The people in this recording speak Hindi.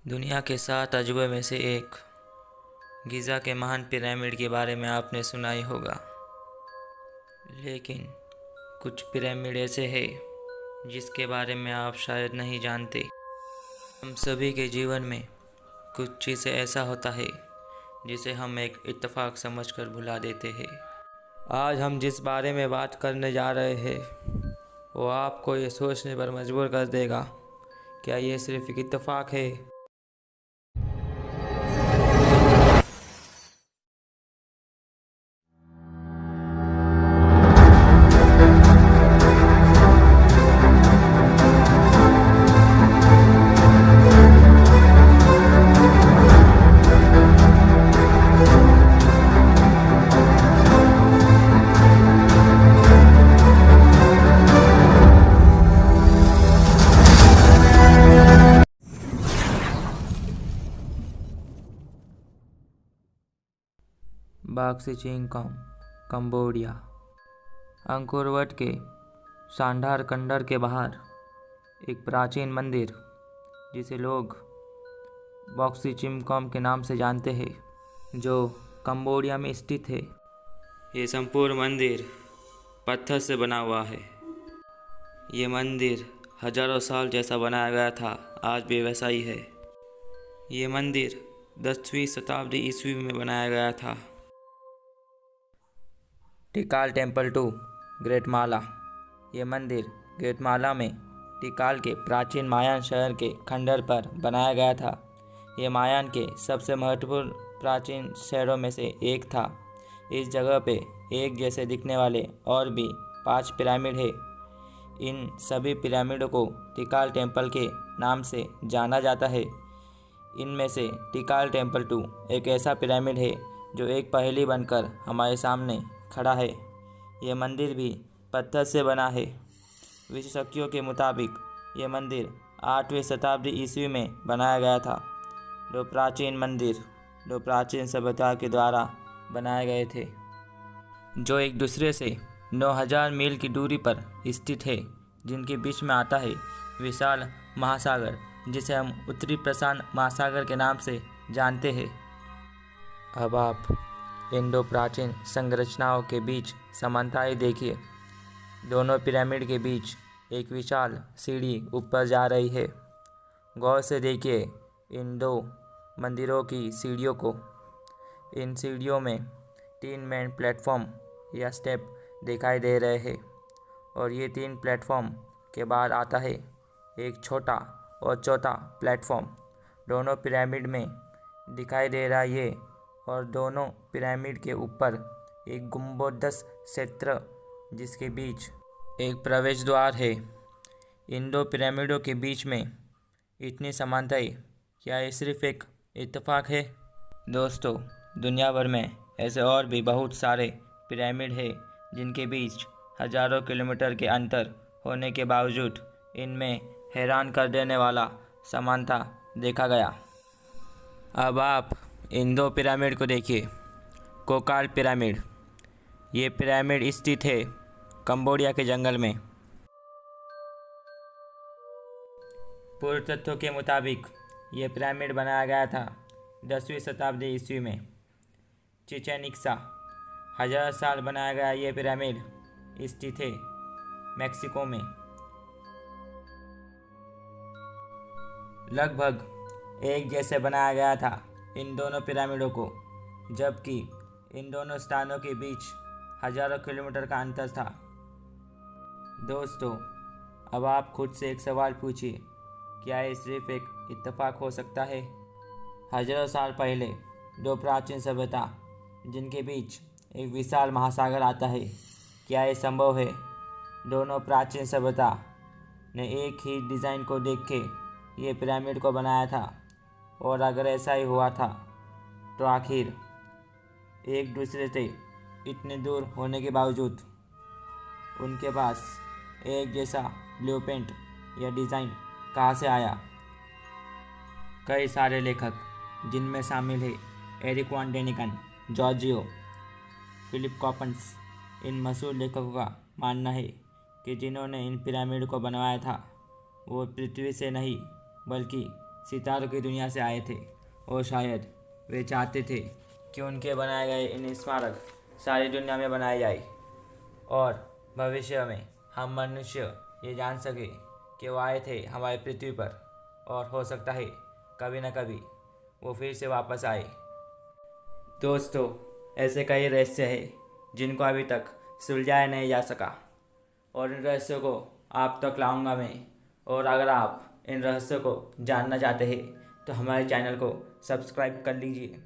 दुनिया के 7 अजूबे में से एक गिज़ा के महान पिरामिड के बारे में आपने सुना ही होगा। लेकिन कुछ पिरामिड ऐसे हैं जिसके बारे में आप शायद नहीं जानते। हम सभी के जीवन में कुछ चीज़ें ऐसा होता है जिसे हम एक इत्तेफाक समझकर भुला देते हैं। आज हम जिस बारे में बात करने जा रहे हैं वो आपको ये सोचने पर मजबूर कर देगा, क्या ये सिर्फ एक इत्तेफाक है बॉक्सीचिंगकॉम, कंबोडिया। अंकोर वट के शानदार खंडहर के बाहर एक प्राचीन मंदिर जिसे लोग बॉक्सीचिंगकॉम के नाम से जानते हैं, जो कंबोडिया में स्थित है। ये संपूर्ण मंदिर पत्थर से बना हुआ है। ये मंदिर हजारों साल जैसा बनाया गया था, आज भी वैसा ही है। ये मंदिर 10वीं शताब्दी ईस्वी में बनाया गया था। टिकाल टेम्पल टू ग्वेटमाला। ये मंदिर ग्वेटमाला में टिकाल के प्राचीन मायान शहर के खंडहर पर बनाया गया था। ये मायान के सबसे महत्वपूर्ण प्राचीन शहरों में से एक था। इस जगह पे एक जैसे दिखने वाले और भी 5 पिरामिड है। इन सभी पिरामिडों को टिकाल टेम्पल के नाम से जाना जाता है। इनमें से टिकाल टेम्पल टू एक ऐसा पिरामिड है जो एक पहेली बनकर हमारे सामने खड़ा है। यह मंदिर भी पत्थर से बना है। विशेषज्ञों के मुताबिक यह मंदिर 8वीं शताब्दी ईस्वी में बनाया गया था। दो प्राचीन सभ्यता के द्वारा बनाए गए थे, जो एक दूसरे से 9000 मील की दूरी पर स्थित है, जिनके बीच में आता है विशाल महासागर, जिसे हम उत्तरी प्रशांत महासागर के नाम से जानते हैं। अब आप इन दो प्राचीन संरचनाओं के बीच समानताएं देखिए। दोनों पिरामिड के बीच एक विशाल सीढ़ी ऊपर जा रही है। गौर से देखिए इन दो मंदिरों की सीढ़ियों को। इन सीढ़ियों में 3 मेन प्लेटफॉर्म या स्टेप दिखाई दे रहे हैं, और ये 3 प्लेटफॉर्म के बाद आता है एक छोटा और चौथा प्लेटफॉर्म। दोनों पिरामिड में दिखाई दे रहा है ये, और दोनों पिरामिड के ऊपर एक गुंबदस क्षेत्र जिसके बीच एक प्रवेश द्वार है। इन दो पिरामिडों के बीच में इतनी समानताएं, क्या ये सिर्फ एक इत्तेफाक है? दोस्तों, दुनिया भर में ऐसे और भी बहुत सारे पिरामिड हैं जिनके बीच हजारों किलोमीटर के अंतर होने के बावजूद इनमें हैरान कर देने वाला समानता देखा गया। अब आप इन दो पिरामिड को देखिए। Coucal pyramid. ये पिरामिड स्थित है कंबोडिया के जंगल में। पुरातत्व के मुताबिक ये पिरामिड बनाया गया था 10वीं शताब्दी ईस्वी में। चिचेन इत्जा। हज़ार साल बनाया गया ये पिरामिड स्थित है मैक्सिको में। लगभग एक जैसे बनाया गया था इन दोनों पिरामिडों को, जबकि इन दोनों स्थानों के बीच हजारों किलोमीटर का अंतर था। दोस्तों, अब आप खुद से एक सवाल पूछिए, क्या ये सिर्फ एक इत्तेफाक हो सकता है? हजारों साल पहले दो प्राचीन सभ्यता जिनके बीच एक विशाल महासागर आता है, क्या ये संभव है? दोनों प्राचीन सभ्यता ने एक ही डिज़ाइन को देख के ये पिरामिड को बनाया था, और अगर ऐसा ही हुआ था तो आखिर एक दूसरे से इतने दूर होने के बावजूद उनके पास एक जैसा ब्लूप्रिंट या डिज़ाइन कहाँ से आया? कई सारे लेखक, जिनमें शामिल है एरिक वान डेनिकन, जॉर्जियो फिलिप कॉपन्स, इन मशहूर लेखकों का मानना है कि जिन्होंने इन पिरामिड को बनवाया था वो पृथ्वी से नहीं बल्कि सितारों की दुनिया से आए थे और शायद वे चाहते थे कि उनके बनाए गए इन स्मारक सारी दुनिया में बनाए जाए और भविष्य में हम मनुष्य ये जान सके कि वो आए थे हमारी पृथ्वी पर और हो सकता है कभी न कभी वो फिर से वापस आए। दोस्तों, ऐसे कई रहस्य हैं जिनको अभी तक सुलझाया नहीं जा सका और इन रहस्यों को आप तक लाऊंगा मैं। और अगर आप इन रहस्यों को जानना चाहते हैं तो हमारे चैनल को सब्सक्राइब कर लीजिए।